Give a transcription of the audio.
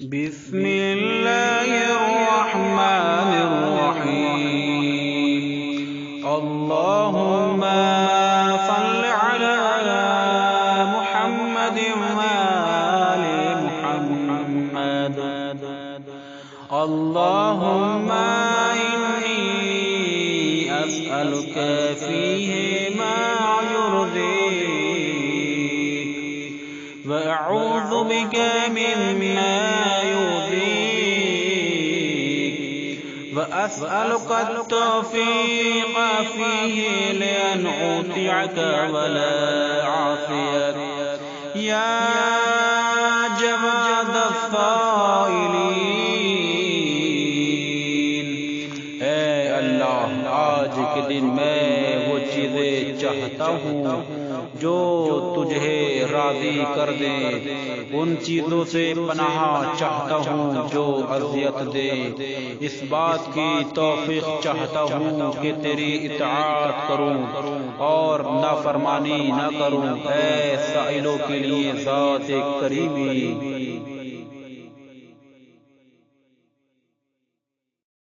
بسم اللہ الرحمن الرحیم اللہم صل علی محمد وآل محمد اللہم انی اسألک فیہ ما یرضیک وأعوذ بك مما يؤذيك وأسألك التوفيق فيه لأن أطيعك ولا أعصيك يا جواد السائلين۔ اے اللہ، آج کے دن میں وہ چیزیں چاہتا ہوں جو تجھے راضی کر دے، ان چیزوں سے پناہ چاہتا ہوں جو اذیت دے، اس بات کی توفیق چاہتا ہوں کہ تیری اطاعت کروں اور نافرمانی نہ کروں۔ اے سائلوں کے لیے ذات کریمی،